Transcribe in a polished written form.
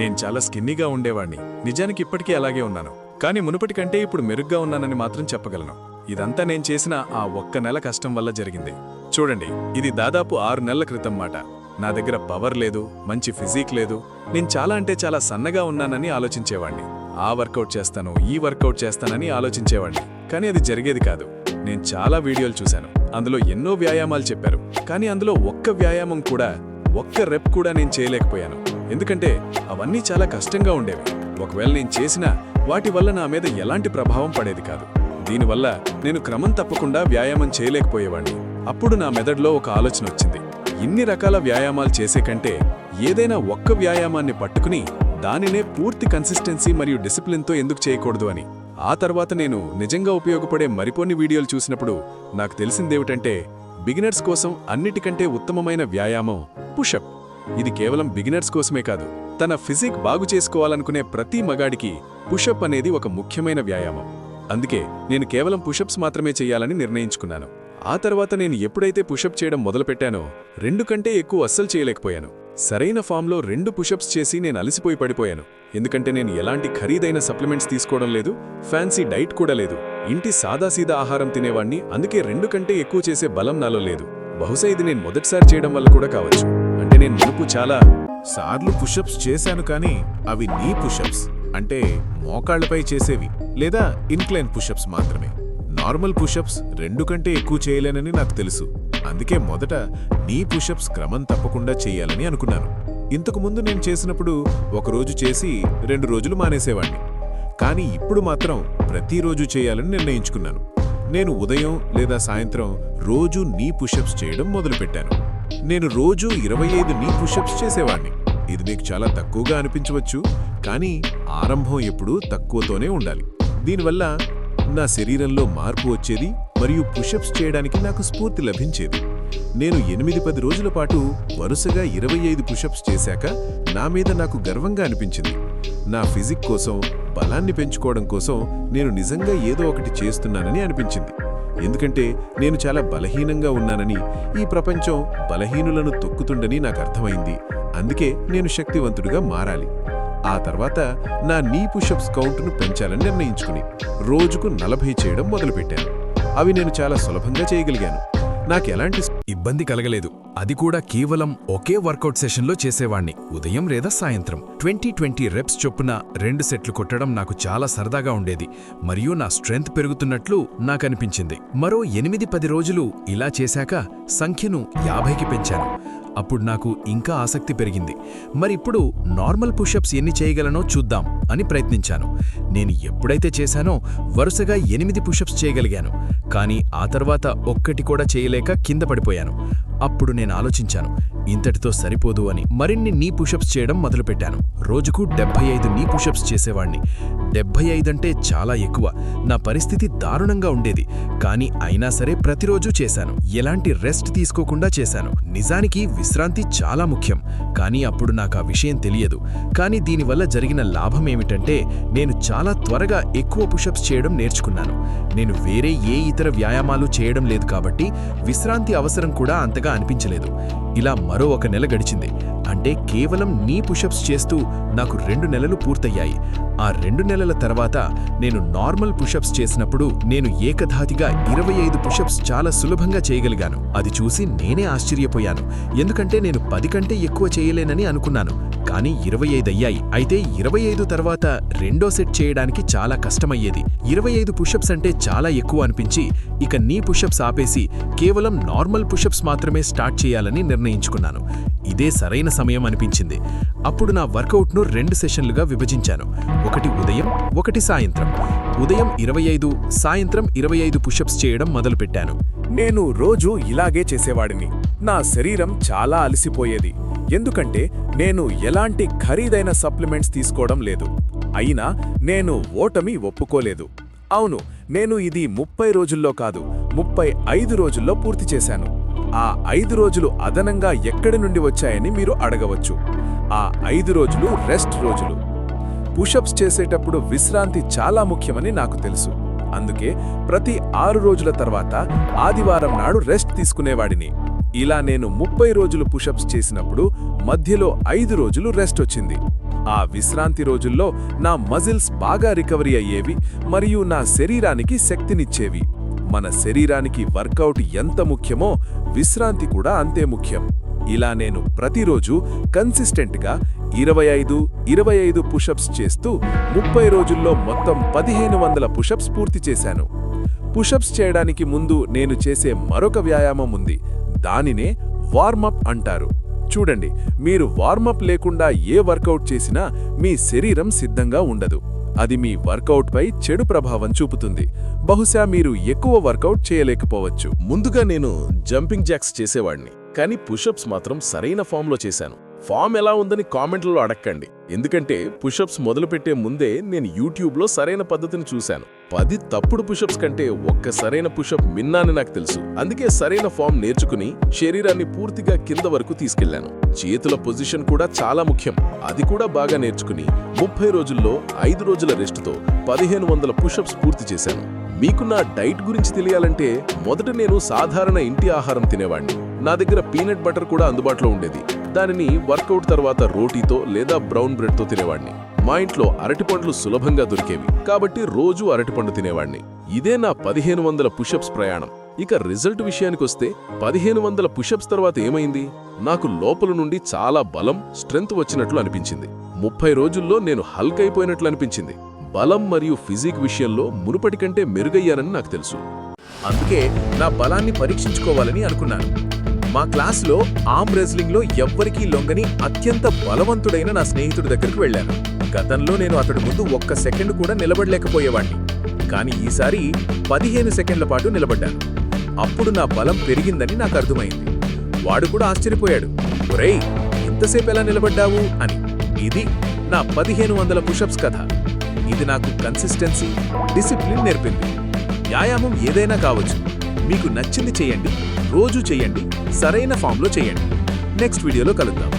నేను చాలా స్కిన్నీగా ఉండేవాణ్ణి. నిజానికి ఇప్పటికీ అలాగే ఉన్నాను. కానీ మునుపటి కంటే ఇప్పుడు మెరుగ్గా ఉన్నానని మాత్రం చెప్పగలను. ఇదంతా నేను చేసిన ఆ ఒక్క నెల కష్టం వల్ల జరిగింది. చూడండి, ఇది దాదాపు 6 నెలల క్రితం మాట. నా దగ్గర పవర్ లేదు, మంచి ఫిజిక్ లేదు. నేను చాలా అంటే చాలా సన్నగా ఉన్నానని ఆలోచించేవాణ్ణి. ఆ వర్కౌట్ చేస్తాను, ఈ వర్కౌట్ చేస్తానని ఆలోచించేవాణ్ణి. కానీ అది జరిగేది కాదు. నేను చాలా వీడియోలు చూశాను. అందులో ఎన్నో వ్యాయామాలు చెప్పారు. కానీ అందులో ఒక్క వ్యాయామం కూడా, ఒక్క రెప్ కూడా నేను చేయలేకపోయాను. ఎందుకంటే అవన్నీ చాలా కష్టంగా ఉండేవి. ఒకవేళ నేను చేసినా వాటి వల్ల నా మీద ఎలాంటి ప్రభావం పడేది కాదు. దీనివల్ల నేను క్రమం తప్పకుండా వ్యాయామం చేయలేకపోయేవాణ్ణి. అప్పుడు నా మెదడులో ఒక ఆలోచన వచ్చింది. ఇన్ని రకాల వ్యాయామాలు చేసే కంటే ఏదైనా ఒక్క వ్యాయామాన్ని పట్టుకుని దానినే పూర్తి కన్సిస్టెన్సీ మరియు డిసిప్లిన్తో ఎందుకు చేయకూడదు అని. ఆ తర్వాత నేను నిజంగా ఉపయోగపడే మరికొన్ని వీడియోలు చూసినప్పుడు నాకు తెలిసిందేమిటంటే, బిగినర్స్ కోసం అన్నిటికంటే ఉత్తమమైన వ్యాయామం పుషప్. ఇది కేవలం బిగినర్స్ కోసమే కాదు, తన ఫిజిక్ బాగు చేసుకోవాలనుకునే ప్రతి మగాడికి పుషప్ అనేది ఒక ముఖ్యమైన వ్యాయామం. అందుకే నేను కేవలం పుషప్స్ మాత్రమే చెయ్యాలని నిర్ణయించుకున్నాను. ఆ తర్వాత నేను ఎప్పుడైతే పుషప్ చేయడం మొదలుపెట్టానో 2 కంటే ఎక్కువ అస్సలు చేయలేకపోయాను. సరైన ఫామ్లో 2 పుషప్స్ చేసి నేను అలసిపోయి పడిపోయాను. ఎందుకంటే నేను ఎలాంటి ఖరీదైన సప్లిమెంట్స్ తీసుకోవడం లేదు, ఫ్యాన్సీ డైట్ కూడా లేదు. ఇంటి సాదాసీదా ఆహారం తినేవాణ్ణి. అందుకే 2 కంటే ఎక్కువ చేసే బలం నాలో లేదు. బహుశా ఇది నేను మొదటిసారి చేయడం వల్ల కూడా కావచ్చు. అంటే నేను మునుపు చాలా సార్లు పుషప్స్ చేశాను, కానీ అవి నీ పుషప్స్ అంటే మోకాళ్లపై చేసేవి లేదా ఇన్క్లైన్ పుషప్స్ మాత్రమే. నార్మల్ పుషప్స్ 2 కంటే ఎక్కువ చేయలేనని నాకు తెలుసు. అందుకే మొదట నీ పుషప్స్ క్రమం తప్పకుండా చెయ్యాలని అనుకున్నాను. ఇంతకుముందు నేను చేసినప్పుడు 1 రోజు చేసి 2 రోజులు మానేసేవాణ్ణి. కానీ ఇప్పుడు మాత్రం ప్రతిరోజు చేయాలని నిర్ణయించుకున్నాను. నేను ఉదయం లేదా సాయంత్రం రోజు నీ పుషప్స్ చేయడం మొదలుపెట్టాను. నేను రోజు 25 నీ పుషప్స్ చేసేవాణ్ణి. ఇది మీకు చాలా తక్కువగా అనిపించవచ్చు, కానీ ఆరంభం ఎప్పుడూ తక్కువతోనే ఉండాలి. దీనివల్ల నా శరీరంలో మార్పు వచ్చేది మరియు పుషప్స్ చేయడానికి నాకు స్ఫూర్తి లభించేది. నేను 8-10 రోజుల పాటు వరుసగా 25 పుషప్స్ చేశాక నా మీద నాకు గర్వంగా అనిపించింది. నా ఫిజిక్ కోసం, బలాన్ని పెంచుకోవడం కోసం నేను నిజంగా ఏదో ఒకటి చేస్తున్నానని అనిపించింది. ఎందుకంటే నేను చాలా బలహీనంగా ఉన్నానని, ఈ ప్రపంచం బలహీనులను తొక్కుతుండని నాకు అర్థమైంది. అందుకే నేను శక్తివంతుడిగా మారాలి. ఆ తర్వాత నా నీ పుషప్స్ కౌంట్ను పెంచాలని నిర్ణయించుకుని రోజుకు 40 చేయడం మొదలుపెట్టాను. అవి నేను చాలా సులభంగా చేయగలిగాను. నాకెలాంటి ఇబ్బంది కలగలేదు. అది కూడా కేవలం ఒకే వర్కౌట్ సెషన్లో చేసేవాణ్ణి. ఉదయం లేదా సాయంత్రం 20-20 రెప్స్ చొప్పున 2 సెట్లు కొట్టడం నాకు చాలా సరదాగా ఉండేది మరియు నా స్ట్రెంగ్త్ పెరుగుతున్నట్లు నాకనిపించింది. మరో 8-10 రోజులు ఇలా చేశాక సంఖ్యను 50కి పెంచాను. అప్పుడు నాకు ఇంకా ఆసక్తి పెరిగింది. మరిప్పుడు నార్మల్ పుషప్స్ ఎన్ని చేయగలనో చూద్దాం అని ప్రయత్నించాను. నేను ఎప్పుడైతే చేశానో వరుసగా 8 పుషప్స్ చేయగలిగాను. కానీ ఆ తర్వాత ఒక్కటి కూడా చేయలేక కింద పడిపోయాను. అప్పుడు నేను ఆలోచించాను, ఇంతటితో సరిపోదు అని మరిన్ని నీ పుషప్స్ చేయడం మొదలుపెట్టాను. రోజుకు 75 నీ పుషప్స్ చేసేవాణ్ణి. 75 అంటే చాలా ఎక్కువ. నా పరిస్థితి దారుణంగా ఉండేది. కానీ అయినా సరే ప్రతిరోజు చేశాను. ఎలాంటి రెస్ట్ తీసుకోకుండా చేశాను. నిజానికి విశ్రాంతి చాలా ముఖ్యం. కానీ అప్పుడు నాకు ఆ విషయం తెలియదు. కానీ దీనివల్ల జరిగిన లాభం ఏమిటంటే, నేను చాలా త్వరగా ఎక్కువ పుషప్స్ చేయడం నేర్చుకున్నాను. నేను వేరే ఏ ఇతర వ్యాయామాలు చేయడం లేదు కాబట్టి విశ్రాంతి అవసరం కూడా అంతగా అనిపించలేదు. ఇలా మరో 1 నెల గడిచింది. అంటే కేవలం నీ పుషప్స్ చేస్తూ నాకు 2 నెలలు పూర్తయ్యాయి. ఆ 2 నెలల తర్వాత నేను నార్మల్ పుషప్స్ చేసినప్పుడు నేను ఏకధాటిగా 25 పుషప్స్ చాలా సులభంగా చేయగలిగాను. అది చూసి నేనే ఆశ్చర్యపోయాను. ఎందుకంటే నేను 10 కంటే ఎక్కువ చేయలేనని అనుకున్నాను. కానీ 25 అయ్యాయి. అయితే 25 తర్వాత రెండో సెట్ చేయడానికి చాలా కష్టమయ్యేది. 25 పుషప్స్ అంటే చాలా ఎక్కువ అనిపించి ఇక నీ పుషప్స్ ఆపేసి కేవలం నార్మల్ పుషప్స్ మాత్రమే స్టార్ట్ చేయాలని నిర్ణయించుకున్నాను. ఇదే సరైన సమయం అనిపించింది. అప్పుడు నా వర్కౌట్ను 2 సెషన్లుగా విభజించాను. ఒకటి ఉదయం, ఒకటి సాయంత్రం. ఉదయం 25, సాయంత్రం 25 పుషప్స్ చేయడం మొదలుపెట్టాను. నేను రోజు ఇలాగే చేసేవాడిని. నా శరీరం చాలా అలసిపోయేది. ఎందుకంటే నేను ఎలాంటి ఖరీదైన సప్లిమెంట్స్ తీసుకోవడం లేదు. అయినా నేను ఓటమి ఒప్పుకోలేదు. అవును, నేను ఇది 30 రోజుల్లో కాదు, 35 రోజుల్లో పూర్తి చేశాను. ఆ 5 రోజులు అదనంగా ఎక్కడి నుండి వచ్చాయని మీరు అడగవచ్చు. ఆ 5 రోజులు రెస్ట్ రోజులు. పుషప్స్ చేసేటప్పుడు విశ్రాంతి చాలా ముఖ్యమని నాకు తెలుసు. అందుకే ప్రతి 6 రోజుల తర్వాత ఆదివారం నాడు రెస్ట్ తీసుకునేవాడిని. ఇలా నేను 30 రోజులు పుషప్స్ చేసినప్పుడు మధ్యలో 5 రోజులు రెస్ట్ వచ్చింది. ఆ విశ్రాంతి రోజుల్లో నా మజిల్స్ బాగా రికవరీ అయ్యేవి మరియు నా శరీరానికి శక్తినిచ్చేవి. మన శరీరానికి వర్కౌట్ ఎంత ముఖ్యమో విశ్రాంతి కూడా అంతే ముఖ్యం. ఇలా నేను ప్రతిరోజు కన్సిస్టెంట్గా 25 పుషప్స్ చేస్తూ 30 రోజుల్లో మొత్తం 1500 పుషప్స్ పూర్తి చేశాను. పుషప్స్ చేయడానికి ముందు నేను చేసే మరొక వ్యాయామం ఉంది. దానినే వార్మప్ అంటారు. చూడండి, మీరు వార్మప్ లేకుండా ఏ వర్కౌట్ చేసినా మీ శరీరం సిద్ధంగా ఉండదు. అది మీ వర్కౌట్పై చెడు ప్రభావం చూపుతుంది. బహుశా మీరు ఎక్కువ వర్కౌట్ చేయలేకపోవచ్చు. ముందుగా నేను జంపింగ్ జాక్స్ చేసేవాడిని, కానీ పుషప్స్ మాత్రం సరైన ఫామ్లో చేశాను. ఫామ్ ఎలా ఉందని కామెంట్లలో అడక్కండి, ఎందుకంటే పుషప్స్ మొదలుపెట్టే ముందే నేను యూట్యూబ్లో సరైన పద్ధతిని చూశాను. 10 తప్పుడు పుషప్స్ కంటే ఒక్క సరైన పుషప్ మిన్నాని నాకు తెలుసు. అందుకే సరైన ఫామ్ నేర్చుకుని శరీరాన్ని పూర్తిగా కింద వరకు తీసుకెళ్లాను. చేతుల పొజిషన్ కూడా చాలా ముఖ్యం. అది కూడా బాగా నేర్చుకుని 30 రోజుల్లో 5 రోజుల రెస్ట్తో 1500 పుషప్స్ పూర్తి చేశాను. మీకు నా డైట్ గురించి తెలియాలంటే మొదట నేను సాధారణ ఇంటి ఆహారం తినేవాడిని. నా దగ్గర పీనట్ బటర్ కూడా అందుబాటులో ఉండేది. దానిని వర్కౌట్ తర్వాత రోటీతో లేదా బ్రౌన్ బ్రెడ్తో తినేవాడిని. మా ఇంట్లో అరటిపండ్లు సులభంగా దొరికేవి కాబట్టి రోజూ అరటిపండు తినేవాడిని. ఇదే నా 1500 పుషప్స్ ప్రయాణం. ఇక రిజల్ట్ విషయానికొస్తే 1500 పుషప్స్ తర్వాత ఏమైంది? నాకు లోపల నుండి చాలా బలం, స్ట్రెంగ్త్ వచ్చినట్లు అనిపించింది. 30 రోజుల్లో నేను హల్క్ అయిపోయినట్లు అనిపించింది. బలం మరియు ఫిజిక్ విషయంలో మునుపటి కంటే మెరుగయ్యానని నాకు తెలుసు. అందుకే నా బలాన్ని పరీక్షించుకోవాలని అనుకున్నాను. మా క్లాస్లో ఆర్మ్ రెజ్లింగ్లో ఎవ్వరికీ లొంగని అత్యంత బలవంతుడైన నా స్నేహితుడి దగ్గరికి వెళ్ళాను. గతంలో నేను అతడి ముందు ఒక్క సెకండ్ కూడా నిలబడలేకపోయేవాణ్ణి. కానీ ఈసారి 15 సెకండ్ల పాటు నిలబడ్డాను. అప్పుడు నా బలం పెరిగిందని నాకు అర్థమైంది. వాడు కూడా ఆశ్చర్యపోయాడు. ఒరేయ్, ఇంతసేపు ఎలా నిలబడ్డావు అని. ఇది నా 1500 పుషప్స్ కథ. ఇది నాకు కన్సిస్టెన్సీ, డిసిప్లిన్ నేర్పింది. వ్యాయామం ఏదైనా కావచ్చు, మీకు నచ్చింది చేయండి, రోజూ చేయండి, సరైన ఫామ్లో చేయండి. నెక్స్ట్ వీడియోలో కలుద్దాం.